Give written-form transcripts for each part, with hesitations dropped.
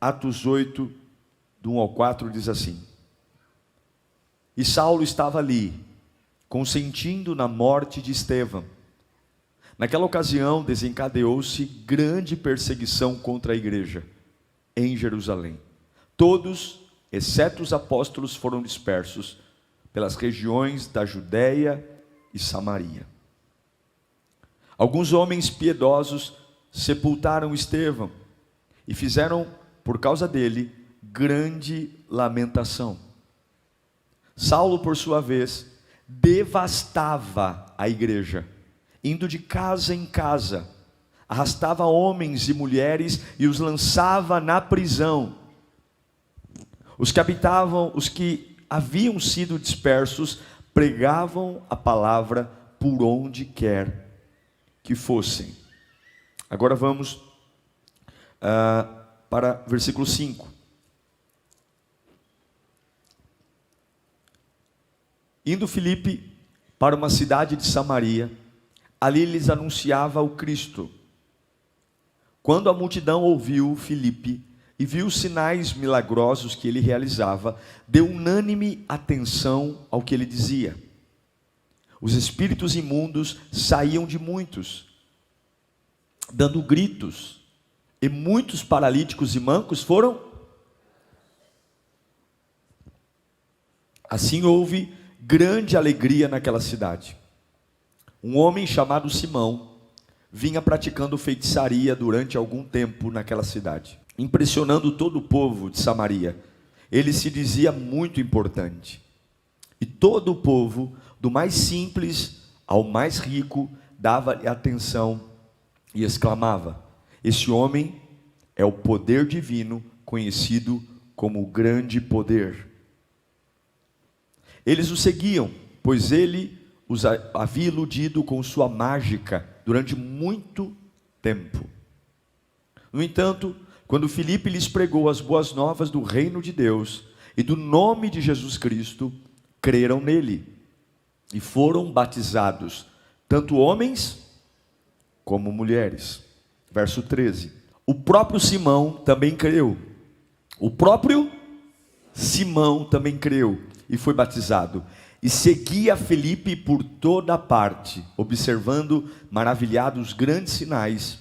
Atos 8, do 1 ao 4, diz assim: E Saulo estava ali, consentindo na morte de Estevão. Naquela ocasião desencadeou-se grande perseguição contra a igreja em Jerusalém. Todos, exceto os apóstolos, foram dispersos pelas regiões da Judéia e Samaria. Alguns homens piedosos sepultaram Estevão e fizeram, por causa dele, grande lamentação. Saulo, por sua vez, devastava a igreja, indo de casa em casa, arrastava homens e mulheres e os lançava na prisão. Os que haviam sido dispersos, pregavam a palavra por onde quer que fossem. Agora vamos para versículo 5. Indo Filipe para uma cidade de Samaria, ali lhes anunciava o Cristo. Quando a multidão ouviu Filipe e viu os sinais milagrosos que ele realizava, deu unânime atenção ao que ele dizia. Os espíritos imundos saíam de muitos, dando gritos, e muitos paralíticos e mancos foram. Assim houve grande alegria naquela cidade. Um homem chamado Simão vinha praticando feitiçaria durante algum tempo naquela cidade, impressionando todo o povo de Samaria. Ele se dizia muito importante, e todo o povo, do mais simples ao mais rico, dava-lhe atenção e exclamava: esse homem é o poder divino, conhecido como o grande poder. Eles o seguiam, pois ele os havia iludido com sua mágica durante muito tempo. No entanto, quando Filipe lhes pregou as boas novas do reino de Deus e do nome de Jesus Cristo, creram nele e foram batizados, tanto homens como mulheres. Verso 13. O próprio Simão também creu. O próprio Simão também creu e foi batizado. E seguia Filipe por toda parte, observando maravilhados grandes sinais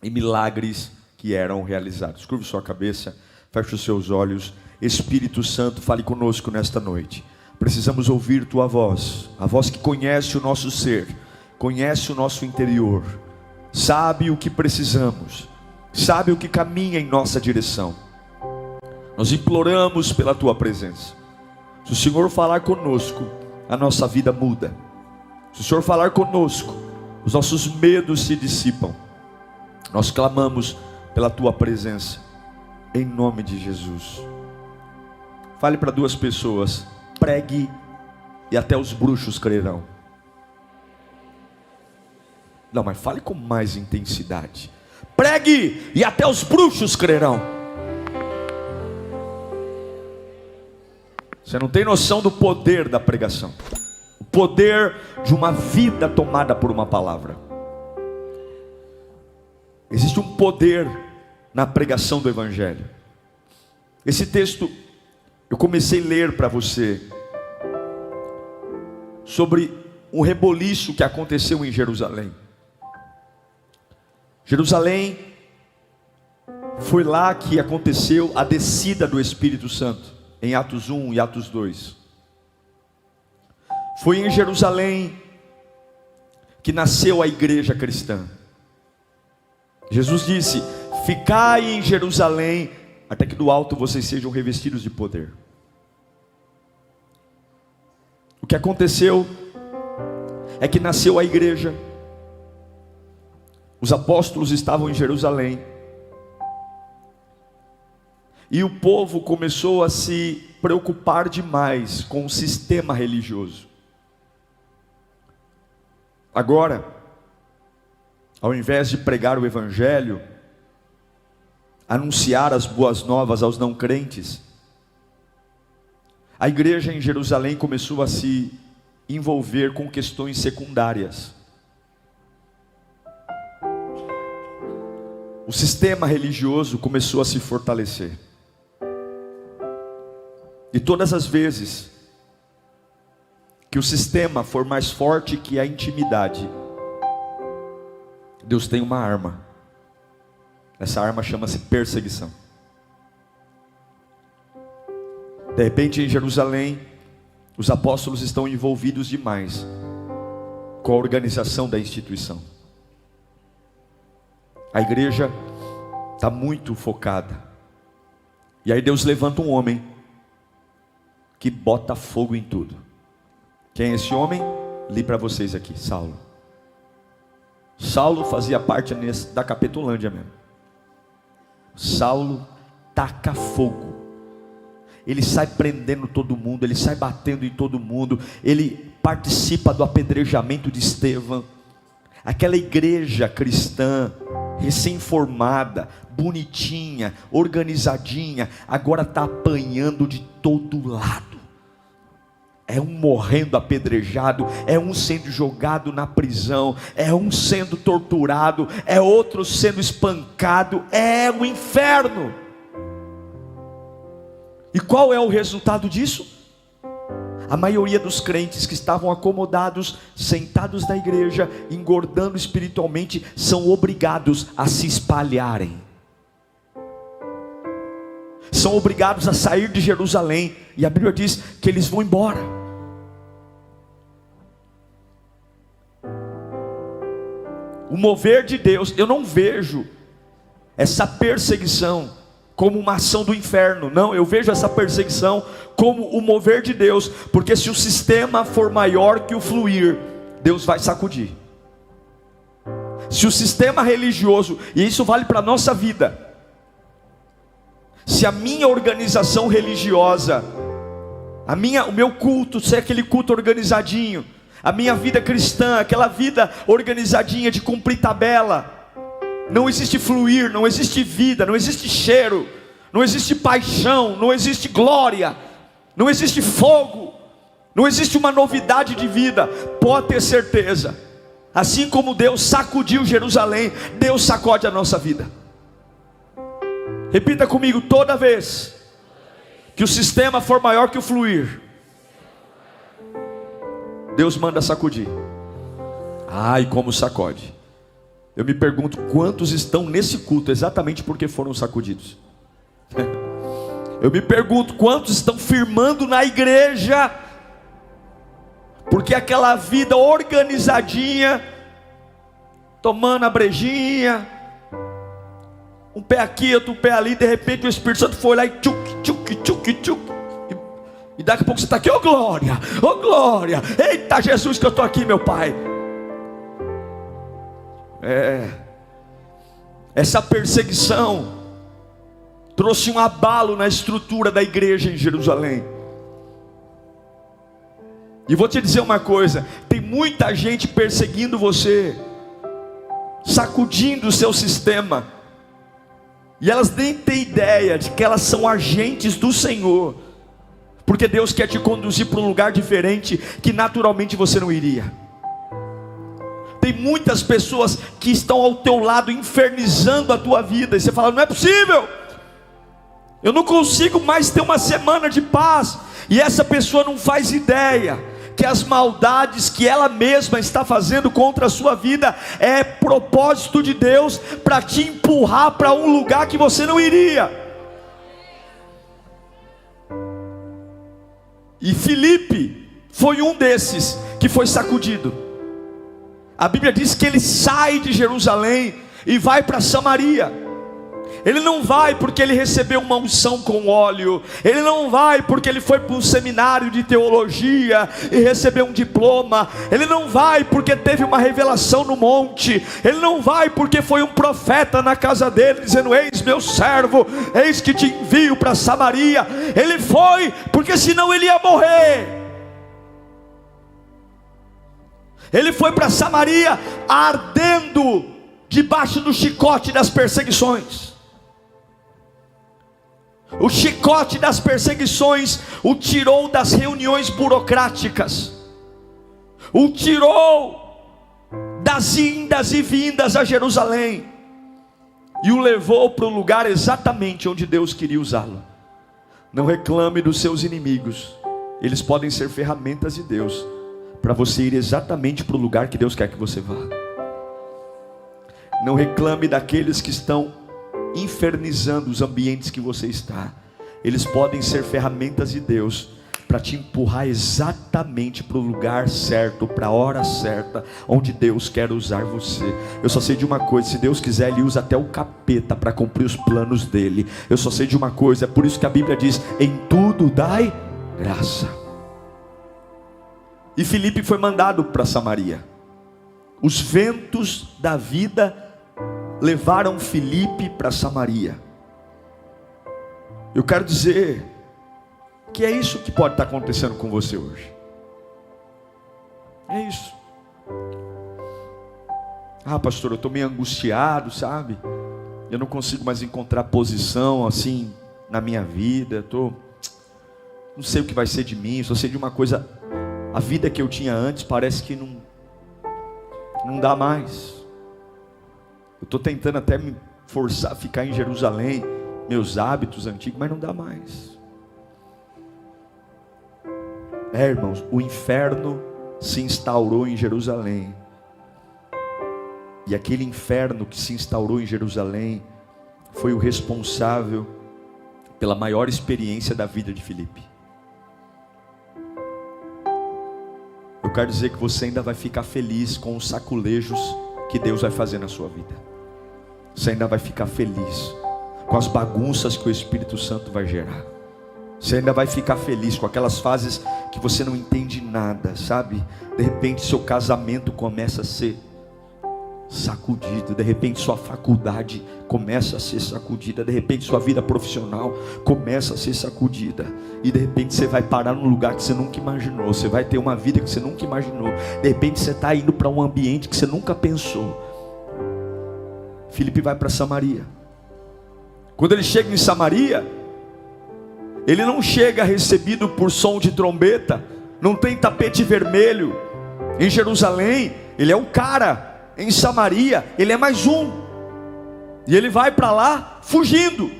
e milagres que eram realizados. Curve sua cabeça, feche os seus olhos. Espírito Santo, fale conosco nesta noite. Precisamos ouvir tua voz, a voz que conhece o nosso ser, conhece o nosso interior, sabe o que precisamos, sabe o que caminha em nossa direção. Nós imploramos pela tua presença. Se o Senhor falar conosco, a nossa vida muda. Se o Senhor falar conosco, os nossos medos se dissipam. Nós clamamos pela tua presença, em nome de Jesus. Fale para duas pessoas: pregue e até os bruxos crerão. Não, mas fale com mais intensidade. Pregue e até os bruxos crerão. Você não tem noção do poder da pregação, o poder de uma vida tomada por uma palavra. Existe um poder na pregação do Evangelho. Esse texto eu comecei a ler para você sobre um reboliço que aconteceu em Jerusalém. Jerusalém foi lá que aconteceu a descida do Espírito Santo, em Atos 1 e Atos 2. Foi em Jerusalém que nasceu a igreja cristã. Jesus disse: ficai em Jerusalém, até que do alto vocês sejam revestidos de poder. O que aconteceu é que nasceu a igreja, os apóstolos estavam em Jerusalém, e o povo começou a se preocupar demais com o sistema religioso. Agora, ao invés de pregar o Evangelho, anunciar as boas novas aos não crentes, a igreja em Jerusalém começou a se envolver com questões secundárias. o sistema religioso começou a se fortalecer. E todas as vezes que o sistema for mais forte que a intimidade, Deus tem uma arma. Essa arma chama-se perseguição. De repente, em Jerusalém, os apóstolos estão envolvidos demais com a organização da instituição. A igreja está muito focada. E aí Deus levanta um homem que bota fogo em tudo. Quem é esse homem? Li para vocês aqui, Saulo. Saulo fazia parte da Capetulândia mesmo. Saulo taca fogo. Ele sai prendendo todo mundo, ele sai batendo em todo mundo, ele participa do apedrejamento de Estevão. Aquela igreja cristã, recém-formada, bonitinha, organizadinha, agora está apanhando de todo lado. É um morrendo apedrejado, é um sendo jogado na prisão, é um sendo torturado, é outro sendo espancado, é um inferno. E qual é o resultado disso? A maioria dos crentes que estavam acomodados, sentados na igreja, engordando espiritualmente, são obrigados a se espalharem. São obrigados a sair de Jerusalém. E a Bíblia diz que eles vão embora. O mover de Deus, eu não vejo essa perseguição como uma ação do inferno. Não, eu vejo essa perseguição como o mover de Deus. Porque se o sistema for maior que o fluir, Deus vai sacudir. Se o sistema religioso, e isso vale para a nossa vida, se a minha organização religiosa, o meu culto, se é aquele culto organizadinho, a minha vida cristã, aquela vida organizadinha de cumprir tabela, não existe fluir, não existe vida, não existe cheiro, não existe paixão, não existe glória, não existe fogo, não existe uma novidade de vida. Pode ter certeza, assim como Deus sacudiu Jerusalém, Deus sacode a nossa vida. Repita comigo: toda vez que o sistema for maior que o fluir, Deus manda sacudir. Ai, como sacode. Eu me pergunto quantos estão nesse culto exatamente porque foram sacudidos. Eu me pergunto quantos estão firmando na igreja porque aquela vida organizadinha, tomando a brejinha, um pé aqui, outro pé ali, de repente o Espírito Santo foi lá e tchuc. E daqui a pouco você está aqui: ô glória, eita Jesus que eu estou aqui, meu Pai. Essa perseguição trouxe um abalo na estrutura da igreja em Jerusalém. E vou te dizer uma coisa: tem muita gente perseguindo você, sacudindo o seu sistema, e elas nem têm ideia de que elas são agentes do Senhor, porque Deus quer te conduzir para um lugar diferente que naturalmente você não iria. Tem muitas pessoas que estão ao teu lado infernizando a tua vida, e você fala: não é possível, eu não consigo mais ter uma semana de paz. E essa pessoa não faz ideia que as maldades que ela mesma está fazendo contra a sua vida é propósito de Deus para te empurrar para um lugar que você não iria. E Filipe foi um desses que foi sacudido. A Bíblia diz que ele sai de Jerusalém e vai para Samaria. Ele não vai porque ele recebeu uma unção com óleo. Ele não vai porque ele foi para um seminário de teologia e recebeu um diploma. Ele não vai porque teve uma revelação no monte. Ele não vai porque foi um profeta na casa dele dizendo: eis meu servo, eis que te envio para Samaria. Ele foi porque senão ele ia morrer. Ele foi para Samaria ardendo debaixo do chicote das perseguições. O chicote das perseguições o tirou das reuniões burocráticas, o tirou das indas e vindas a Jerusalém. e o levou para o lugar exatamente onde Deus queria usá-lo. Não reclame dos seus inimigos, eles podem ser ferramentas de Deus para você ir exatamente para o lugar que Deus quer que você vá. Não reclame daqueles que estão infernizando os ambientes que você está. Eles podem ser ferramentas de Deus para te empurrar exatamente para o lugar certo, para a hora certa, onde Deus quer usar você. Eu só sei de uma coisa: se Deus quiser, Ele usa até o capeta para cumprir os planos dele. Eu só sei de uma coisa, é por isso que a Bíblia diz: em tudo dai graça. E Filipe foi mandado para Samaria. Os ventos da vida levaram Filipe para Samaria. Eu quero dizer que é isso que pode estar acontecendo com você hoje. É isso. Ah, pastor, eu estou meio angustiado, sabe? Eu não consigo mais encontrar posição assim na minha vida. Não sei o que vai ser de mim. Só sei de uma coisa: a vida que eu tinha antes parece que não dá mais. Eu estou tentando até me forçar a ficar em Jerusalém, meus hábitos antigos, mas não dá mais. Irmãos, o inferno se instaurou em Jerusalém. E aquele inferno que se instaurou em Jerusalém foi o responsável pela maior experiência da vida de Filipe. Eu quero dizer que você ainda vai ficar feliz com os saculejos que Deus vai fazer na sua vida. Você ainda vai ficar feliz com as bagunças que o Espírito Santo vai gerar. Você ainda vai ficar feliz com aquelas fases que você não entende nada, sabe? De repente seu casamento começa a ser sacudido. De repente sua faculdade começa a ser sacudida. De repente sua vida profissional começa a ser sacudida. E de repente você vai parar num lugar que você nunca imaginou. Você vai ter uma vida que você nunca imaginou. De repente você está indo para um ambiente que você nunca pensou. Filipe vai para Samaria. Quando ele chega em Samaria, ele não chega recebido por som de trombeta, não tem tapete vermelho. Em Jerusalém, ele é um cara. Em Samaria, ele é mais um. E ele vai para lá fugindo.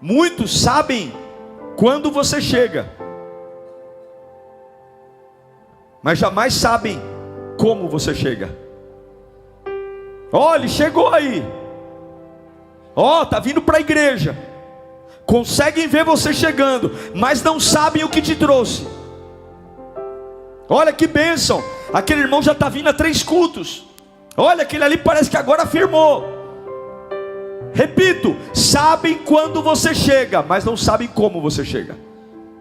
Muitos sabem quando você chega, mas jamais sabem como você chega. Olha, ele chegou aí. Está vindo para a igreja. Conseguem ver você chegando, mas não sabem o que te trouxe. Olha que bênção, aquele irmão já está vindo a 3 cultos. Olha, aquele ali parece que agora firmou. Repito, sabem quando você chega, mas não sabem como você chega.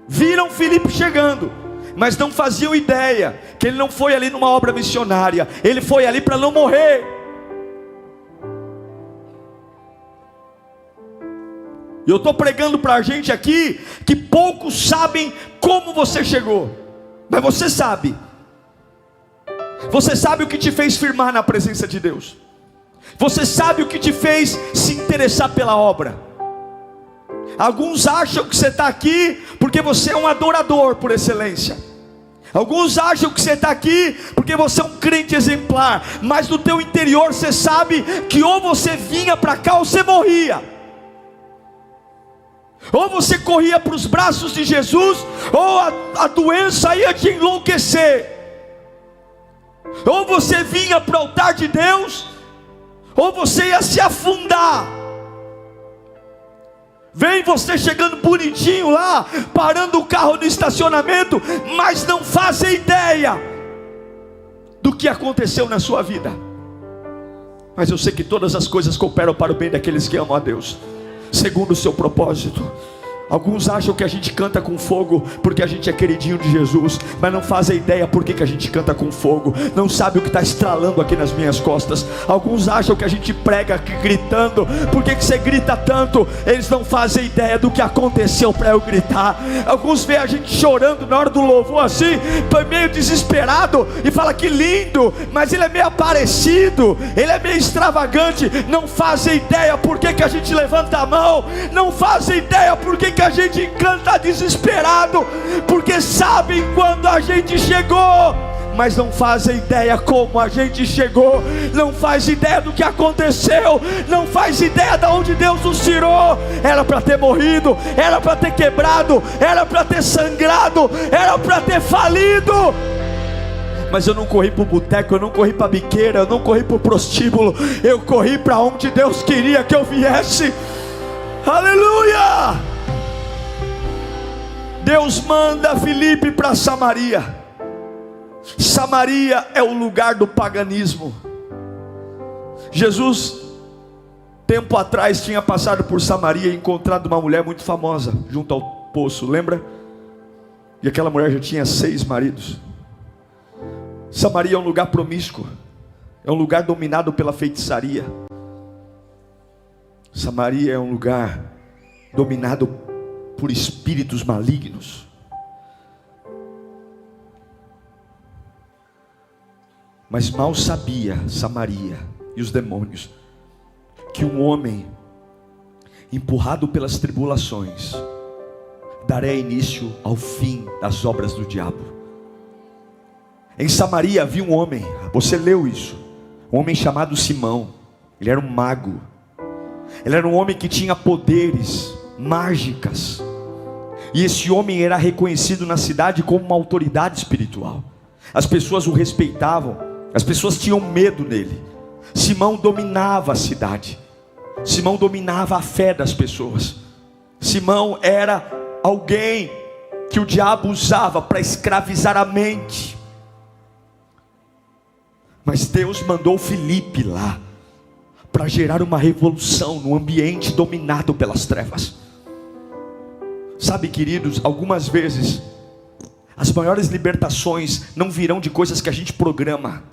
Viram Filipe chegando, mas não faziam ideia que ele não foi ali numa obra missionária. Ele foi ali para não morrer. E eu estou pregando para a gente aqui que poucos sabem como você chegou. Mas você sabe. Você sabe o que te fez firmar na presença de Deus. Você sabe o que te fez se interessar pela obra. Alguns acham que você está aqui porque você é um adorador por excelência. Alguns acham que você está aqui porque você é um crente exemplar. Mas no teu interior você sabe que ou você vinha para cá ou você morria. Ou você corria para os braços de Jesus, ou a doença ia te enlouquecer. Ou você vinha para o altar de Deus, ou você ia se afundar. Vem você chegando bonitinho lá, parando o carro no estacionamento, mas não faz ideia do que aconteceu na sua vida. Mas eu sei que todas as coisas cooperam para o bem daqueles que amam a Deus, segundo o seu propósito. Alguns acham que a gente canta com fogo porque a gente é queridinho de Jesus, mas não fazem ideia por que a gente canta com fogo. Não sabe o que está estralando aqui nas minhas costas. Alguns acham que a gente prega gritando. Por que você grita tanto? Eles não fazem ideia do que aconteceu para eu gritar. Alguns veem a gente chorando na hora do louvor assim, meio desesperado, e fala que lindo, mas ele é meio aparecido, ele é meio extravagante. Não fazem ideia por que a gente levanta a mão. Não fazem ideia por que a gente canta desesperado, porque sabem quando a gente chegou, mas não fazem ideia como a gente chegou, não faz ideia do que aconteceu, não faz ideia de onde Deus nos tirou. Era para ter morrido, era para ter quebrado, era para ter sangrado, era para ter falido. Mas eu não corri para o boteco, eu não corri para a biqueira, eu não corri para o prostíbulo, eu corri para onde Deus queria que eu viesse. Aleluia! Deus manda Filipe para Samaria. Samaria é o lugar do paganismo. Jesus, tempo atrás, tinha passado por Samaria e encontrado uma mulher muito famosa junto ao poço, lembra? E aquela mulher já tinha 6 maridos. Samaria é um lugar promíscuo, é um lugar dominado pela feitiçaria. Samaria é um lugar dominado por espíritos malignos. Mas mal sabia Samaria e os demônios que um homem empurrado pelas tribulações daria início ao fim das obras do diabo. Em Samaria havia um homem, você leu isso, um homem chamado Simão. Ele era um mago, ele era um homem que tinha poderes, mágicas, e esse homem era reconhecido na cidade como uma autoridade espiritual. As pessoas o respeitavam, as pessoas tinham medo dele. Simão dominava a cidade, Simão dominava a fé das pessoas. Simão era alguém que o diabo usava para escravizar a mente. Mas Deus mandou Filipe lá para gerar uma revolução no ambiente dominado pelas trevas. Sabe, queridos, algumas vezes as maiores libertações não virão de coisas que a gente programa.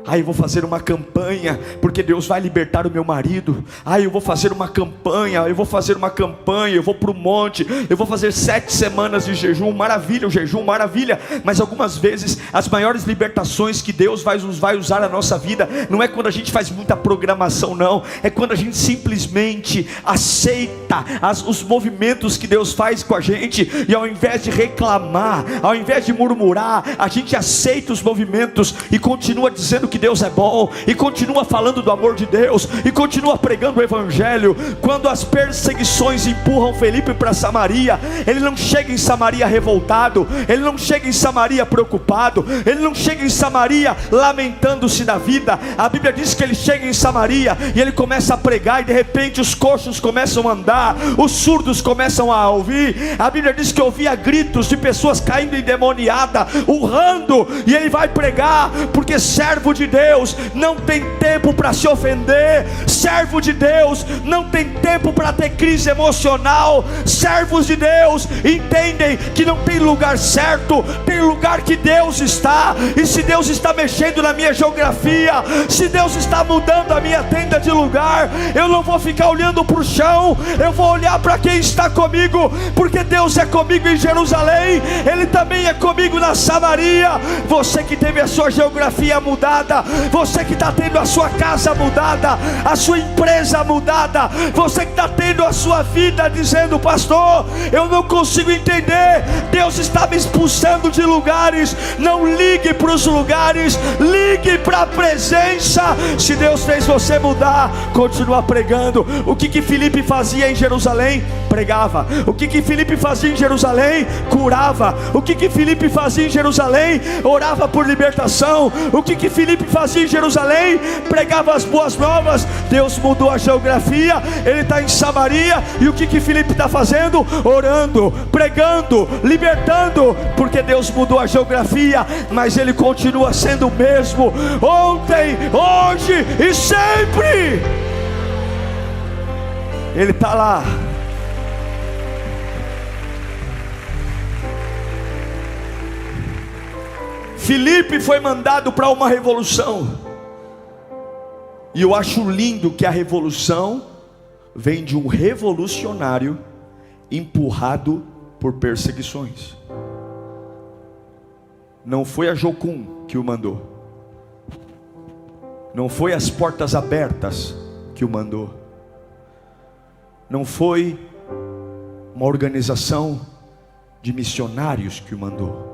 Eu vou fazer uma campanha porque Deus vai libertar o meu marido. Eu vou fazer uma campanha, eu vou para o monte, eu vou fazer 7 semanas de jejum. Maravilha, o jejum, maravilha. Mas algumas vezes as maiores libertações que Deus vai usar na nossa vida não é quando a gente faz muita programação, não. É quando a gente simplesmente aceita os movimentos que Deus faz com a gente, e ao invés de reclamar, ao invés de murmurar, a gente aceita os movimentos e continua dizendo que Deus é bom, e continua falando do amor de Deus, e continua pregando o evangelho. Quando as perseguições empurram Filipe para Samaria, ele não chega em Samaria revoltado, ele não chega em Samaria preocupado, ele não chega em Samaria lamentando-se da vida. A Bíblia diz que ele chega em Samaria e ele começa a pregar, e de repente os coxos começam a andar, os surdos começam a ouvir. A Bíblia diz que ouvia gritos de pessoas caindo endemoniada, urrando, e ele vai pregar, porque servo de Deus não tem tempo para se ofender, servo de Deus não tem tempo para ter crise emocional. Servos de Deus entendem que não tem lugar certo, tem lugar que Deus está. E se Deus está mexendo na minha geografia, se Deus está mudando a minha tenda de lugar, eu não vou ficar olhando para o chão, eu vou olhar para quem está comigo, porque Deus é comigo em Jerusalém, Ele também é comigo na Samaria. Você que teve a sua geografia mudada, você que está tendo a sua casa mudada, a sua empresa mudada, você que está tendo a sua vida dizendo: pastor, eu não consigo entender, Deus está me expulsando de lugares. Não ligue para os lugares, ligue para a presença. Se Deus fez você mudar, continua pregando. O que Filipe fazia em Jerusalém? Pregava. O que Filipe fazia em Jerusalém? Curava. O que Filipe fazia em Jerusalém? Orava por libertação. O que Filipe fazia em Jerusalém? Pregava as boas novas. Deus mudou a geografia, ele está em Samaria. E o que Filipe está fazendo? Orando, pregando, libertando, porque Deus mudou a geografia, mas ele continua sendo o mesmo, ontem, hoje e sempre. Ele está lá. Filipe foi mandado para uma revolução, e eu acho lindo que a revolução vem de um revolucionário empurrado por perseguições. Não foi a Jocum que o mandou, não foi as portas abertas que o mandou, não foi uma organização de missionários que o mandou.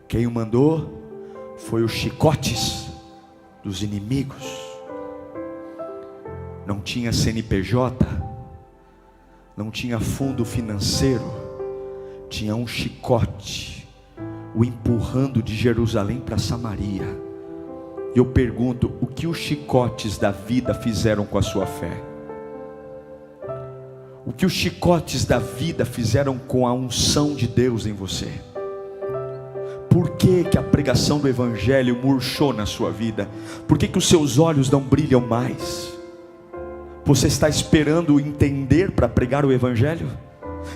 Quem o mandou foi os chicotes dos inimigos. Não tinha CNPJ, não tinha fundo financeiro, tinha um chicote o empurrando de Jerusalém para Samaria. E eu pergunto, o que os chicotes da vida fizeram com a sua fé? O que os chicotes da vida fizeram com a unção de Deus em você? Por que que a pregação do Evangelho murchou na sua vida? Por que que os seus olhos não brilham mais? Você está esperando entender para pregar o Evangelho?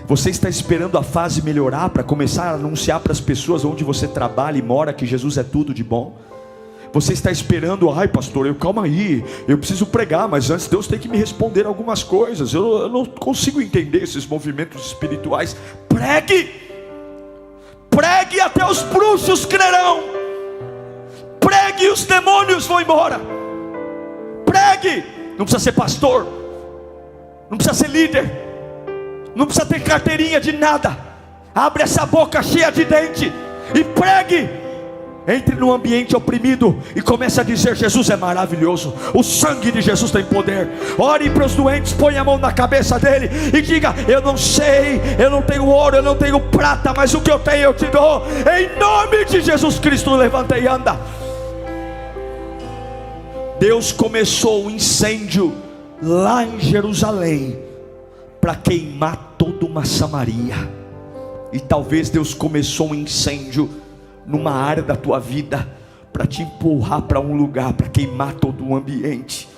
Você está esperando a fase melhorar para começar a anunciar para as pessoas onde você trabalha e mora que Jesus é tudo de bom? Você está esperando, ai pastor, calma aí, eu preciso pregar, mas antes Deus tem que me responder algumas coisas. Eu não consigo entender esses movimentos espirituais. Pregue! Pregue, até os bruxos crerão. Pregue e os demônios vão embora. Pregue! Não precisa ser pastor, não precisa ser líder, não precisa ter carteirinha de nada. Abre essa boca cheia de dente e pregue. Entre no ambiente oprimido e comece a dizer: Jesus é maravilhoso, o sangue de Jesus tem poder. Ore para os doentes, põe a mão na cabeça dele e diga: eu não sei, eu não tenho ouro, eu não tenho prata, mas o que eu tenho eu te dou. Em nome de Jesus Cristo, levanta e anda. Deus começou um incêndio lá em Jerusalém para queimar toda uma Samaria. E talvez Deus começou um incêndio numa área da tua vida para te empurrar para um lugar, para queimar todo o ambiente.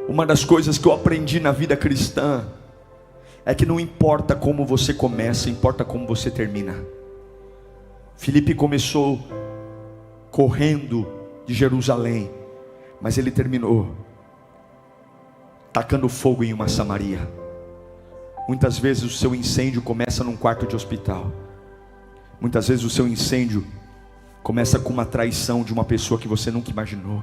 Uma das coisas que eu aprendi na vida cristã é que não importa como você começa, importa como você termina. Filipe começou correndo de Jerusalém, mas ele terminou tacando fogo em uma Samaria. Muitas vezes o seu incêndio começa num quarto de hospital. Muitas vezes o seu incêndio começa com uma traição de uma pessoa que você nunca imaginou.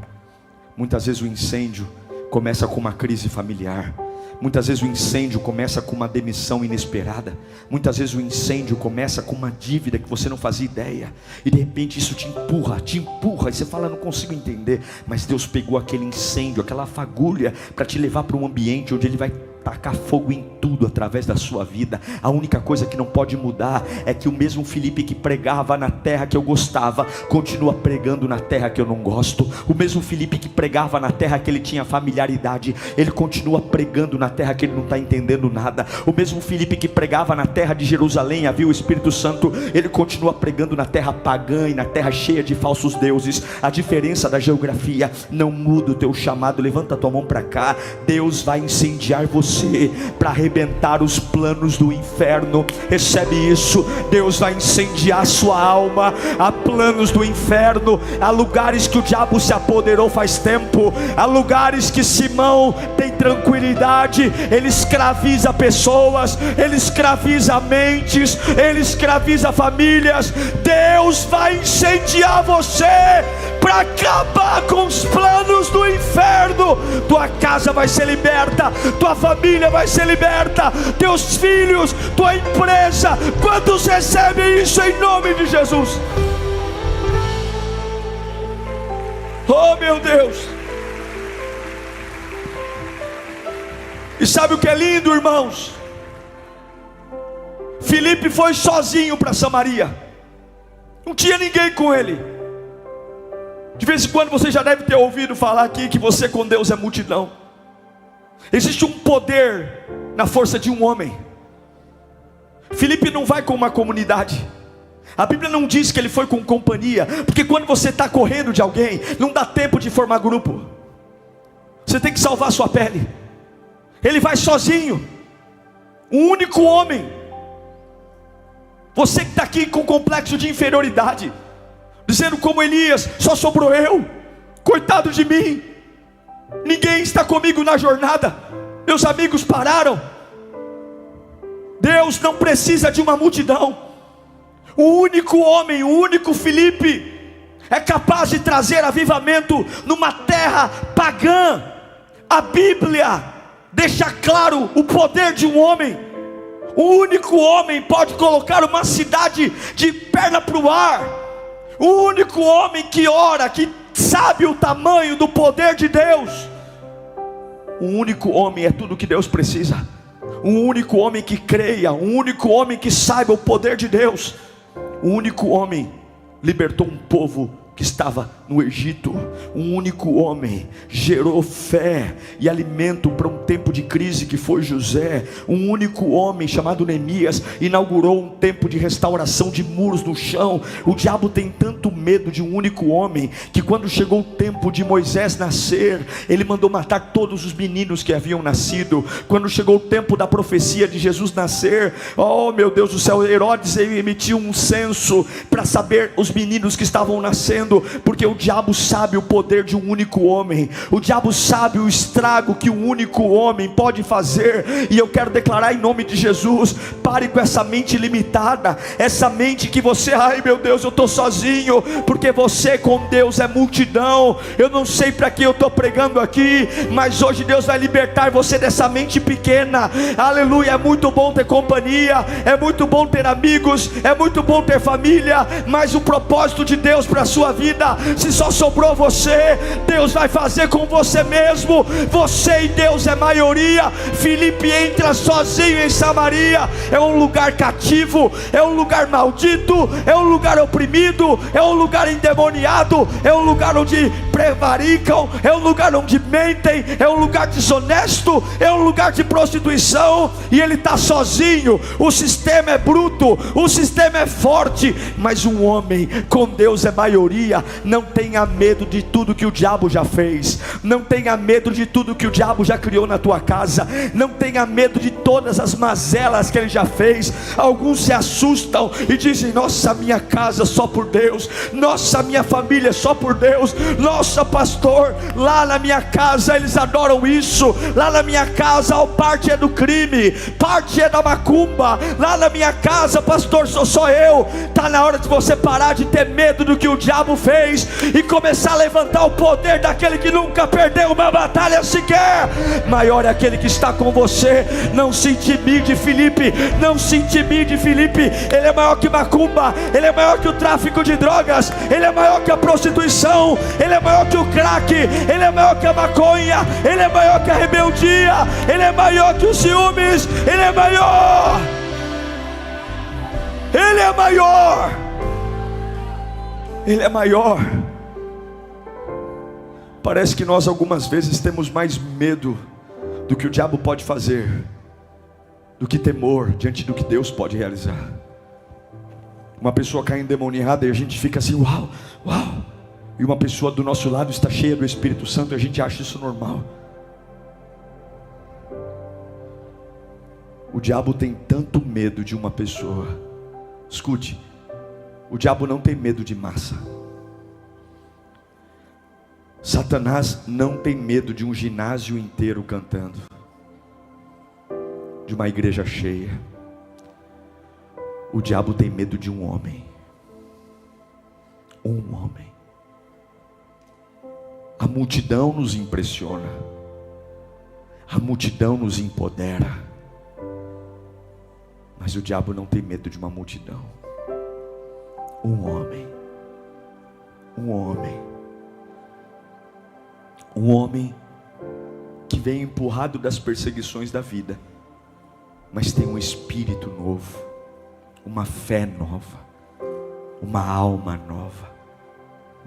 Muitas vezes o incêndio começa com uma crise familiar. Muitas vezes o incêndio começa com uma demissão inesperada. Muitas vezes o incêndio começa com uma dívida que você não fazia ideia. E de repente isso te empurra. E você fala: não consigo entender. Mas Deus pegou aquele incêndio, aquela fagulha, para te levar para um ambiente onde Ele vai tacar fogo em tudo através da sua vida. A única coisa que não pode mudar é que o mesmo Filipe que pregava na terra que eu gostava, continua pregando na terra que eu não gosto. O mesmo Filipe que pregava na terra que ele tinha familiaridade, ele continua pregando na terra que ele não está entendendo nada. O mesmo Filipe que pregava na terra de Jerusalém, havia o Espírito Santo, ele continua pregando na terra pagã e na terra cheia de falsos deuses. A diferença da geografia não muda o teu chamado. Levanta a tua mão para cá. Deus vai incendiar você para arrebentar os planos do inferno. Recebe isso. Deus vai incendiar a sua alma. Há planos do inferno, há lugares que o diabo se apoderou faz tempo, há lugares que Simão tem tranquilidade. Ele escraviza pessoas, ele escraviza mentes, ele escraviza famílias. Deus vai incendiar você para acabar com os planos do inferno. Tua casa vai ser liberta, tua família vai ser liberta, teus filhos, tua empresa. Quantos recebem isso em nome de Jesus? Oh meu Deus! E sabe o que é lindo, irmãos? Filipe foi sozinho para Samaria, não tinha ninguém com ele. De vez em quando você já deve ter ouvido falar aqui que você com Deus é multidão. Existe um poder na força de um homem. Filipe não vai com uma comunidade. A Bíblia não diz que ele foi com companhia, porque quando você está correndo de alguém, não dá tempo de formar grupo. Você tem que salvar sua pele. Ele vai sozinho, um único homem. Você que está aqui com complexo de inferioridade, dizendo como Elias: só sobrou eu, coitado de mim, ninguém está comigo na jornada, meus amigos pararam. Deus não precisa de uma multidão. O único homem, o único Filipe é capaz de trazer avivamento numa terra pagã. A Bíblia deixa claro o poder de um homem. O único homem pode colocar uma cidade de perna para o ar. O único homem que ora, que sabe o tamanho do poder de Deus. O único homem é tudo que Deus precisa. Um único homem que creia, um único homem que saiba o poder de Deus. O único homem libertou um povo que estava no Egito. Um único homem gerou fé e alimento para um tempo de crise, que foi José. Um único homem chamado Neemias inaugurou um tempo de restauração de muros no chão. O diabo tem tanto medo de um único homem, que quando chegou o tempo de Moisés nascer, ele mandou matar todos os meninos que haviam nascido. Quando chegou o tempo da profecia de Jesus nascer, oh meu Deus do céu, Herodes emitiu um censo para saber os meninos que estavam nascendo, porque o diabo sabe o poder de um único homem. O diabo sabe o estrago que um único homem pode fazer. E eu quero declarar em nome de Jesus: pare com essa mente limitada, essa mente que você, ai meu Deus, eu estou sozinho, porque você com Deus é multidão. Eu não sei para que eu estou pregando aqui, mas hoje Deus vai libertar você dessa mente pequena. Aleluia. É muito bom ter companhia, é muito bom ter amigos, é muito bom ter família, mas o propósito de Deus para a sua vida, se só sobrou você, Deus vai fazer com você mesmo. Você e Deus é maioria. Filipe entra sozinho em Samaria. É um lugar cativo, é um lugar maldito, é um lugar oprimido, é um lugar endemoniado, é um lugar onde prevaricam, é um lugar onde mentem, é um lugar desonesto, é um lugar de prostituição. E ele está sozinho. O sistema é bruto, o sistema é forte, mas um homem com Deus é maioria. Não tenha medo de tudo que o diabo já fez. Não tenha medo de tudo que o diabo já criou na tua casa. Não tenha medo de todas as mazelas que ele já fez. Alguns se assustam e dizem: nossa, minha casa só por Deus, nossa, minha família só por Deus, nossa pastor, lá na minha casa eles adoram isso, lá na minha casa parte é do crime, parte é da macumba, lá na minha casa pastor sou só eu. Está na hora de você parar de ter medo do que o diabo fez e começar a levantar o poder daquele que nunca perdeu uma batalha sequer. Maior é aquele que está com você. Não se intimide, Filipe, não se intimide, Filipe. Ele é maior que macumba, ele é maior que o tráfico de drogas, ele é maior que a prostituição, ele é maior que o crack, ele é maior que a maconha, ele é maior que a rebeldia, ele é maior que os ciúmes, ele é maior. Ele é maior. Ele é maior. Parece que nós algumas vezes temos mais medo do que o diabo pode fazer do que temor diante do que Deus pode realizar. Uma pessoa cai endemoniada e a gente fica assim: uau, uau. E uma pessoa do nosso lado está cheia do Espírito Santo e a gente acha isso normal. O diabo tem tanto medo de uma pessoa. Escute, o diabo não tem medo de massa. Satanás não tem medo de um ginásio inteiro cantando, de uma igreja cheia. O diabo tem medo de um homem. Um homem. A multidão nos impressiona, a multidão nos empodera, mas o diabo não tem medo de uma multidão. Um homem. Um homem. Um homem que vem empurrado das perseguições da vida, mas tem um espírito novo, uma fé nova, uma alma nova,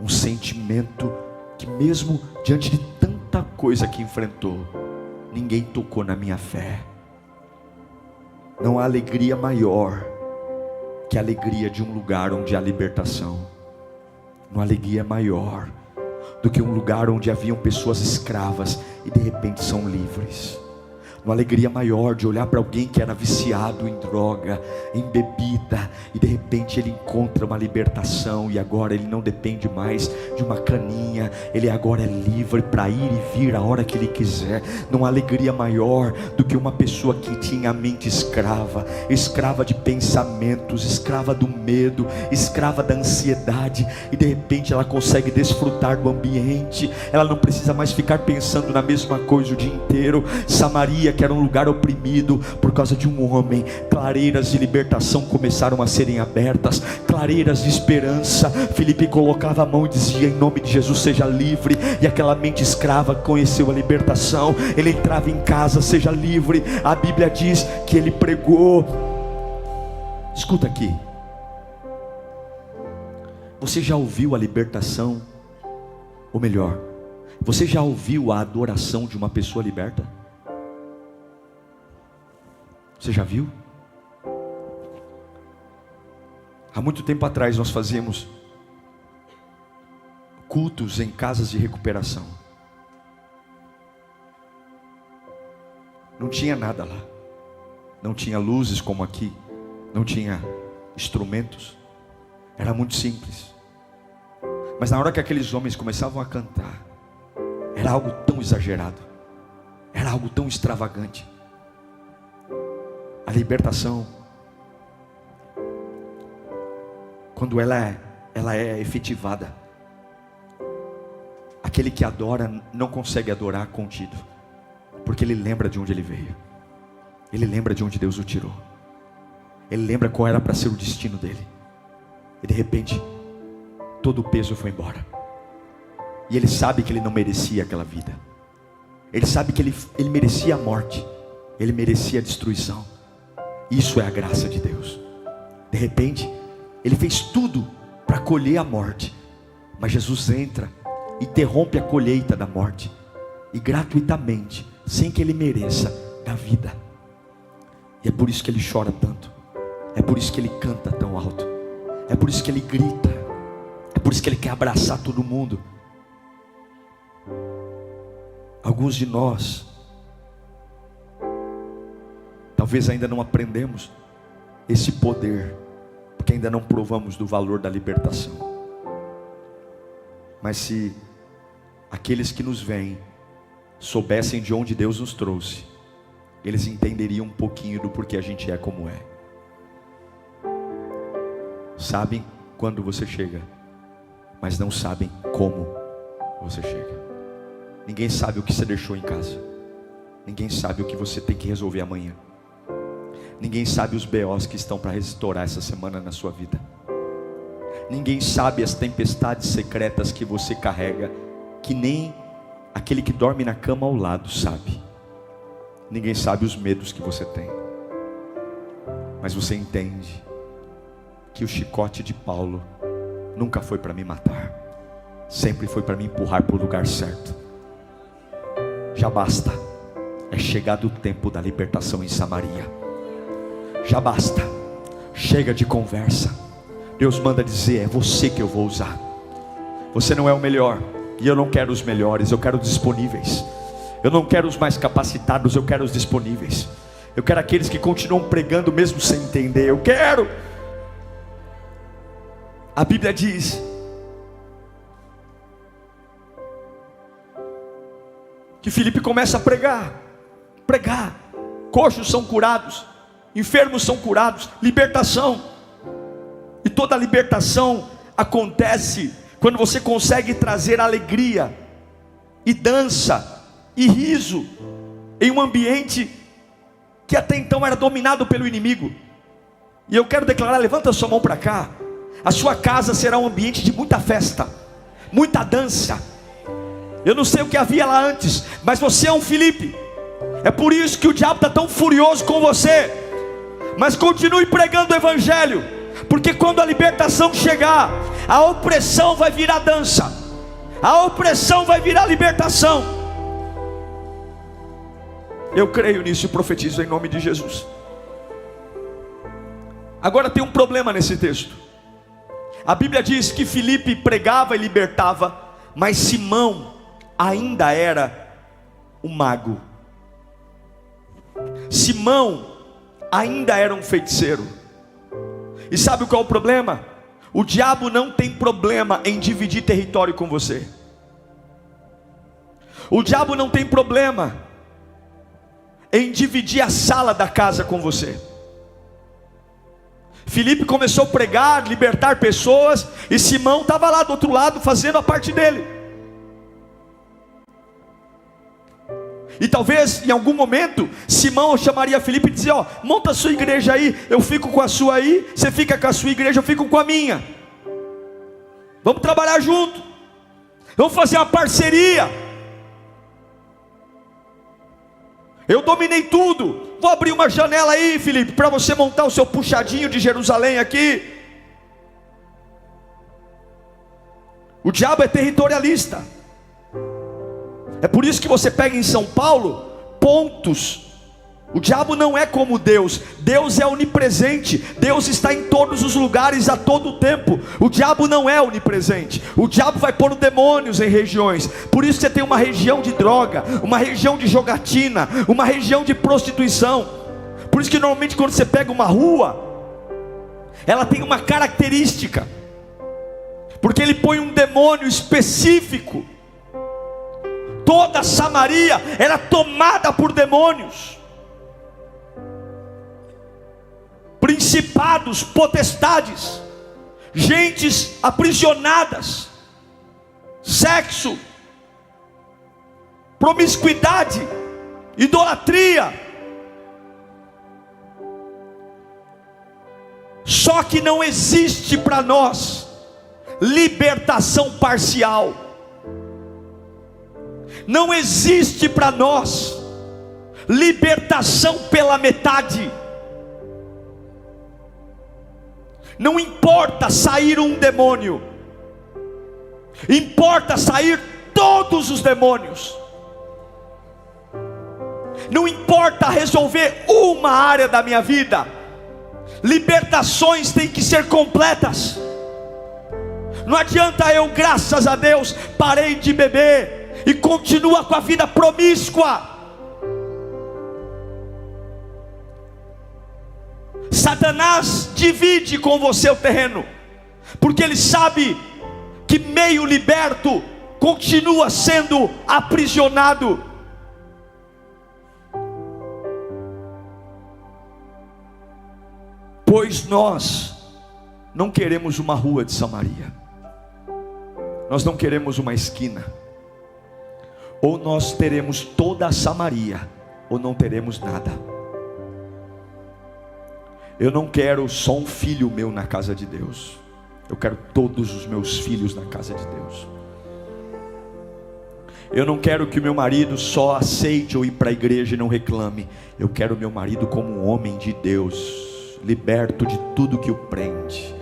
um sentimento que mesmo diante de tanta coisa que enfrentou, ninguém tocou na minha fé. Não há alegria maior que a alegria de um lugar onde há libertação. Não há alegria maior do que um lugar onde haviam pessoas escravas e de repente são livres. Uma alegria maior de olhar para alguém que era viciado em droga, em bebida, e de repente ele encontra uma libertação, e agora ele não depende mais de uma caninha, ele agora é livre para ir e vir a hora que ele quiser. Não há alegria maior do que uma pessoa que tinha a mente escrava, escrava de pensamentos, escrava do medo, escrava da ansiedade, e de repente ela consegue desfrutar do ambiente, ela não precisa mais ficar pensando na mesma coisa o dia inteiro. Samaria, Samaria, que era um lugar oprimido, por causa de um homem, clareiras de libertação começaram a serem abertas, clareiras de esperança. Filipe colocava a mão e dizia: em nome de Jesus seja livre. E aquela mente escrava conheceu a libertação. Ele entrava em casa: seja livre. A Bíblia diz que ele pregou. Escuta aqui, você já ouviu a libertação? Ou melhor, você já ouviu a adoração de uma pessoa liberta? Você já viu? Há muito tempo atrás nós fazíamos cultos em casas de recuperação. Não tinha nada lá. Não tinha luzes como aqui. Não tinha instrumentos. Era muito simples. Mas na hora que aqueles homens começavam a cantar, era algo tão exagerado, era algo tão extravagante. A libertação, quando ela é efetivada, aquele que adora não consegue adorar contido, porque ele lembra de onde ele veio, ele lembra de onde Deus o tirou, ele lembra qual era para ser o destino dele. E de repente todo o peso foi embora. E ele sabe que ele não merecia aquela vida. Ele sabe que ele merecia a morte. Ele merecia a destruição. Isso é a graça de Deus. De repente ele fez tudo para colher a morte, mas Jesus entra, interrompe a colheita da morte, e gratuitamente, sem que ele mereça, dá vida. E é por isso que ele chora tanto. É por isso que ele canta tão alto. É por isso que ele grita. É por isso que ele quer abraçar todo mundo. Alguns de nós talvez ainda não aprendemos esse poder, porque ainda não provamos do valor da libertação. Mas se aqueles que nos veem soubessem de onde Deus nos trouxe, eles entenderiam um pouquinho do porquê a gente é como é. Sabem quando você chega, mas não sabem como você chega. Ninguém sabe o que você deixou em casa. Ninguém sabe o que você tem que resolver amanhã. Ninguém sabe os BOs que estão para restaurar essa semana na sua vida. Ninguém sabe as tempestades secretas que você carrega, que nem aquele que dorme na cama ao lado sabe. Ninguém sabe os medos que você tem. Mas você entende que o chicote de Paulo nunca foi para me matar, sempre foi para me empurrar para o lugar certo. Já basta, é chegado o tempo da libertação em Samaria. Já basta, chega de conversa. Deus manda dizer: é você que eu vou usar. Você não é o melhor, e eu não quero os melhores, eu quero os disponíveis. Eu não quero os mais capacitados, eu quero os disponíveis. Eu quero aqueles que continuam pregando mesmo sem entender. Eu quero. A Bíblia diz que Filipe começa a pregar. Coxos são curados, enfermos são curados, libertação. E toda libertação acontece quando você consegue trazer alegria e dança e riso em um ambiente que até então era dominado pelo inimigo. E eu quero declarar: levanta a sua mão para cá. A sua casa será um ambiente de muita festa, muita dança. Eu não sei o que havia lá antes, mas você é um Filipe. É por isso que o diabo está tão furioso com você. Mas continue pregando o evangelho, porque quando a libertação chegar, a opressão vai virar dança, a opressão vai virar libertação. Eu creio nisso e profetizo em nome de Jesus. Agora tem um problema nesse texto. A Bíblia diz que Filipe pregava e libertava, mas Simão ainda era um mago. Simão ainda era um feiticeiro. E sabe qual é o problema? O diabo não tem problema em dividir território com você. O diabo não tem problema em dividir a sala da casa com você. Filipe começou a pregar, libertar pessoas, e Simão estava lá do outro lado fazendo a parte dele. E talvez em algum momento Simão chamaria Filipe e dizia: ó, monta a sua igreja aí, eu fico com a sua aí, você fica com a sua igreja, eu fico com a minha. Vamos trabalhar junto, vamos fazer uma parceria. Eu dominei tudo, vou abrir uma janela aí, Filipe, para você montar o seu puxadinho de Jerusalém aqui. O diabo é territorialista. É por isso que você pega em São Paulo pontos. O diabo não é como Deus. Deus é onipresente. Deus está em todos os lugares a todo tempo. O diabo não é onipresente. O diabo vai pôr demônios em regiões. Por isso você tem uma região de droga, uma região de jogatina, uma região de prostituição. Por isso que normalmente quando você pega uma rua, ela tem uma característica, porque ele põe um demônio específico. Toda Samaria era tomada por demônios, principados, potestades, gentes aprisionadas, sexo, promiscuidade, idolatria. Só que não existe para nós libertação parcial. Não existe para nós libertação pela metade. Não importa sair um demônio, importa sair todos os demônios. Não importa resolver uma área da minha vida, libertações têm que ser completas. Não adianta eu, graças a Deus, parei de beber e continua com a vida promíscua. Satanás divide com você o terreno, porque ele sabe que meio liberto continua sendo aprisionado. Pois nós não queremos uma rua de Samaria, nós não queremos uma esquina. Ou nós teremos toda a Samaria, ou não teremos nada. Eu não quero só um filho meu na casa de Deus, eu quero todos os meus filhos na casa de Deus. Eu não quero que o meu marido só aceite ou ir para a igreja e não reclame. Eu quero o meu marido como um homem de Deus, liberto de tudo que o prende.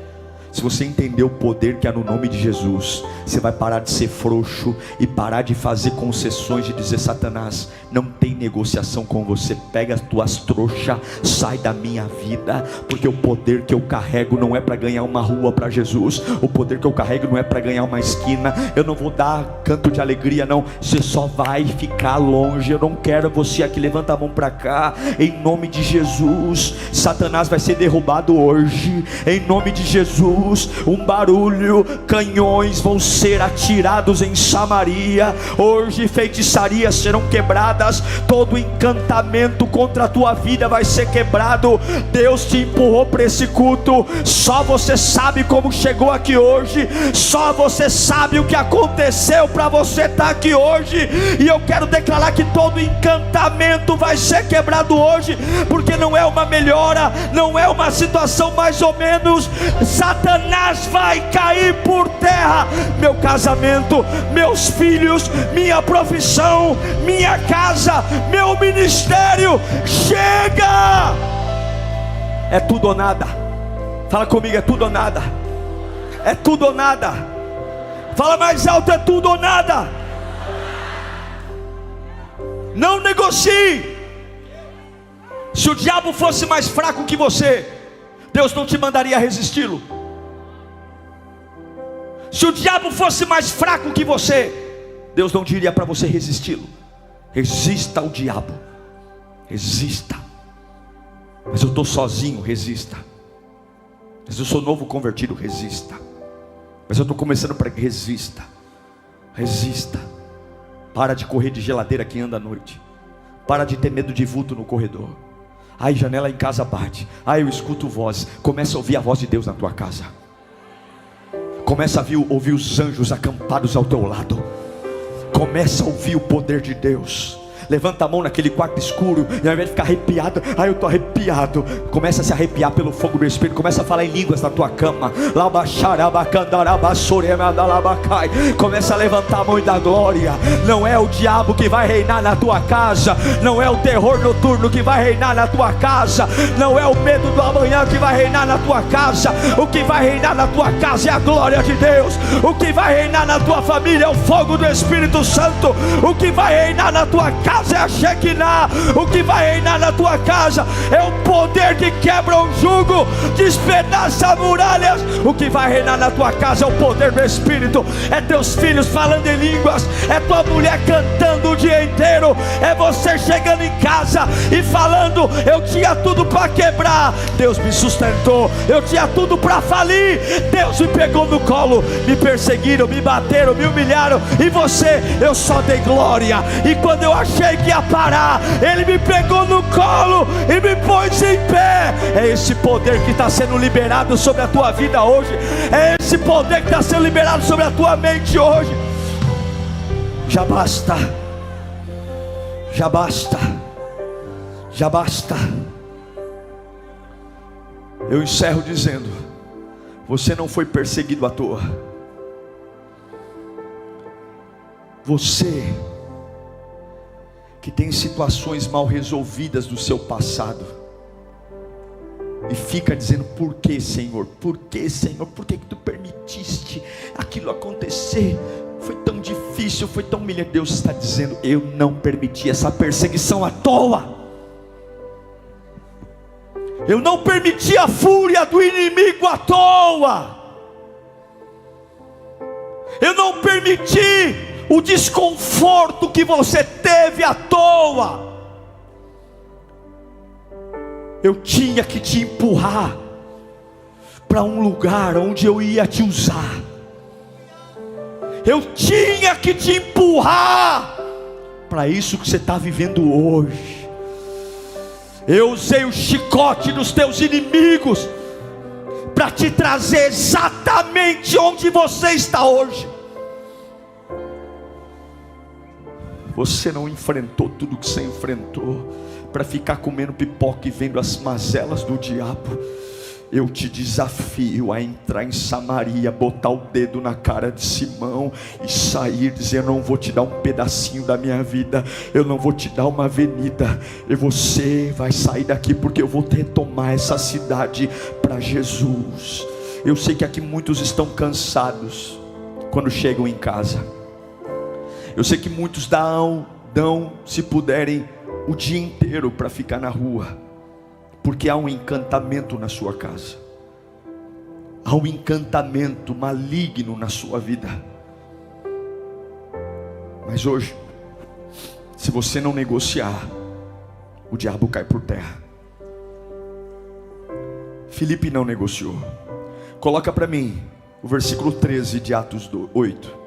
Se você entender o poder que há no nome de Jesus, você vai parar de ser frouxo e parar de fazer concessões, de dizer: Satanás, não tem negociação com você, pega as tuas trouxas, sai da minha vida, porque o poder que eu carrego não é para ganhar uma rua para Jesus, o poder que eu carrego não é para ganhar uma esquina. Eu não vou dar canto de alegria não, você só vai ficar longe. Eu não quero você aqui, levanta a mão para cá, em nome de Jesus. Satanás vai ser derrubado hoje, em nome de Jesus. Um barulho, canhões vão ser atirados em Samaria. Hoje feitiçarias serão quebradas, todo encantamento contra a tua vida vai ser quebrado. Deus te empurrou para esse culto, só você sabe como chegou aqui hoje, só você sabe o que aconteceu para você estar aqui hoje. E eu quero declarar que todo encantamento vai ser quebrado hoje, porque não é uma melhora, não é uma situação mais ou menos. Satanás vai cair por terra. Meu casamento, meus filhos, minha profissão, minha casa, meu ministério, chega! É tudo ou nada. Fala comigo, é tudo ou nada. É tudo ou nada. Fala mais alto, é tudo ou nada. Não negocie. Se o diabo fosse mais fraco que você, Deus não te mandaria resisti-lo. Se o diabo fosse mais fraco que você, Deus não diria para você resisti-lo. Resista ao diabo, resista. Mas eu estou sozinho, resista. Mas eu sou novo convertido, resista. Mas eu estou começando para que resista. Resista. Para de correr de geladeira quem anda à noite. Para de ter medo de vulto no corredor. Ai, janela em casa bate. Ai, eu escuto voz. Começa a ouvir a voz de Deus na tua casa. Começa a ouvir os anjos acampados ao teu lado. Começa a ouvir o poder de Deus. levanta a mão naquele quarto escuro, e ao invés de ficar arrepiado, eu estou arrepiado, começa a se arrepiar pelo fogo do Espírito, começa a falar em línguas na tua cama, começa a levantar a mão e dar glória. Não é o diabo que vai reinar na tua casa, não é o terror noturno que vai reinar na tua casa, não é o medo do amanhã que vai reinar na tua casa. O que vai reinar na tua casa é a glória de Deus. O que vai reinar na tua família é o fogo do Espírito Santo. O que vai reinar na tua casa é a Shekinah. O que vai reinar na tua casa é o poder que quebra o jugo, despedaça muralhas. O que vai reinar na tua casa é o poder do Espírito. É teus filhos falando em línguas, é tua mulher cantando o dia inteiro, é você chegando em casa e falando: eu tinha tudo para quebrar, Deus me sustentou. Eu tinha tudo para falir, Deus me pegou no colo. Me perseguiram, me bateram, me humilharam, e você, eu só dei glória. E quando eu achei que ia parar, Ele me pegou no colo e me pôs em pé. É esse poder que está sendo liberado sobre a tua vida hoje. É esse poder que está sendo liberado sobre a tua mente hoje. Já basta, já basta, já basta. Eu encerro dizendo: você não foi perseguido à toa. Você que tem situações mal resolvidas do seu passado e fica dizendo: por que, Senhor? Por que, Senhor? Por que tu permitiste aquilo acontecer? Foi tão difícil, foi tão humilhante. Deus está dizendo: eu não permiti essa perseguição à toa. Eu não permiti a fúria do inimigo à toa. Eu não permiti o desconforto que você teve à toa. Eu tinha que te empurrar para um lugar onde eu ia te usar. Eu tinha que te empurrar para isso que você está vivendo hoje. Eu usei o chicote dos teus inimigos para te trazer exatamente onde você está hoje. Você não enfrentou tudo que você enfrentou para ficar comendo pipoca e vendo as mazelas do diabo. Eu te desafio a entrar em Samaria, botar o dedo na cara de Simão e sair dizendo: eu não vou te dar um pedacinho da minha vida, eu não vou te dar uma avenida, e você vai sair daqui, porque eu vou retomar essa cidade para Jesus. Eu sei que aqui muitos estão cansados quando chegam em casa. Eu sei que muitos dão, se puderem, o dia inteiro para ficar na rua, porque há um encantamento na sua casa, há um encantamento maligno na sua vida. Mas hoje, se você não negociar, o diabo cai por terra. Filipe não negociou. Coloca para mim o versículo 13 de Atos 8.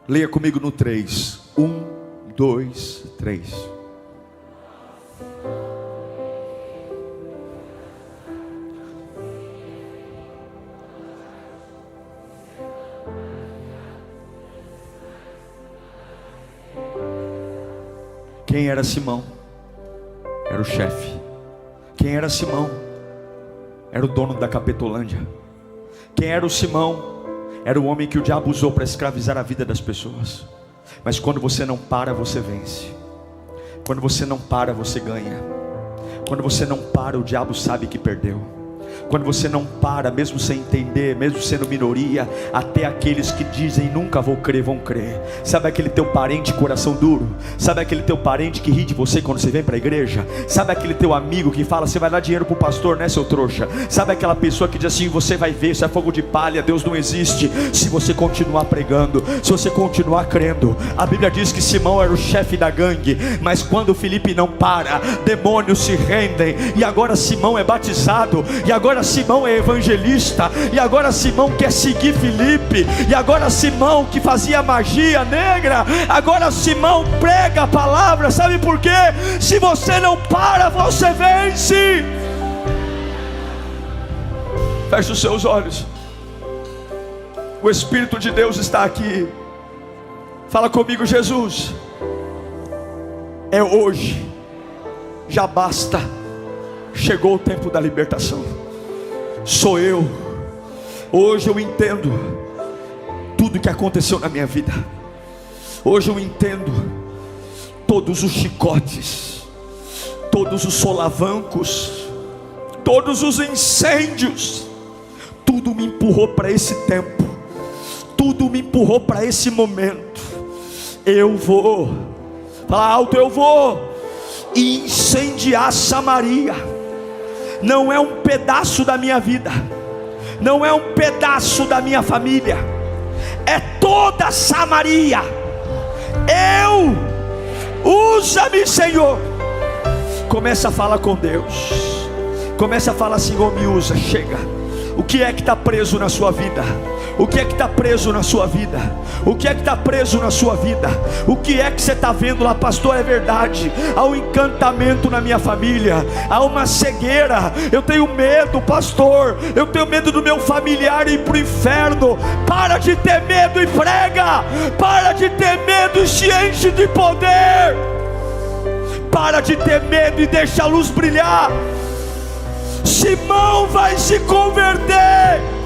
Leia comigo no 3. 1, 2, 3. Quem era Simão? Era o chefe. Quem era Simão? Era o dono da Capetolândia. Quem era o Simão? Era o homem que o diabo usou para escravizar a vida das pessoas. Mas quando você não para, você vence. Quando você não para, você ganha. Quando você não para, o diabo sabe que perdeu. Quando você não para, mesmo sem entender, mesmo sendo minoria, até aqueles que dizem nunca vou crer, vão crer. Sabe aquele teu parente coração duro? Sabe aquele teu parente que ri de você quando você vem para a igreja? Sabe aquele teu amigo que fala: você vai dar dinheiro para o pastor, né, seu trouxa? Sabe aquela pessoa que diz assim: você vai ver, isso é fogo de palha, Deus não existe. Se você continuar pregando, se você continuar crendo. A Bíblia diz que Simão era o chefe da gangue, mas quando Filipe não para, demônios se rendem. E agora Simão é batizado, e agora Simão é evangelista, e agora Simão quer seguir Filipe, e agora Simão que fazia magia negra, agora Simão prega a palavra. Sabe por quê? Se você não para, você vence. Feche os seus olhos. O Espírito de Deus está aqui. Fala comigo, Jesus. É hoje. Já basta. Chegou o tempo da libertação. Sou eu. Hoje eu entendo tudo que aconteceu na minha vida. Hoje eu entendo todos os chicotes, todos os solavancos, todos os incêndios. Tudo me empurrou para esse tempo. Tudo me empurrou para esse momento. Eu vou, fala alto, eu vou incendiar Samaria. Não é um pedaço da minha vida, não é um pedaço da minha família, é toda Samaria. Usa-me, Senhor. Começa a falar com Deus. Começa a falar, Senhor, me usa, chega. O que é que está preso na sua vida? O que é que está preso na sua vida? O que é que está preso na sua vida? O que é que você está vendo lá, pastor? É verdade, há um encantamento na minha família, há uma cegueira. Eu tenho medo, pastor, eu tenho medo do meu familiar ir para o inferno. Para de ter medo e prega. Para de ter medo e se enche de poder. Para de ter medo e deixa a luz brilhar. Simão vai se converter.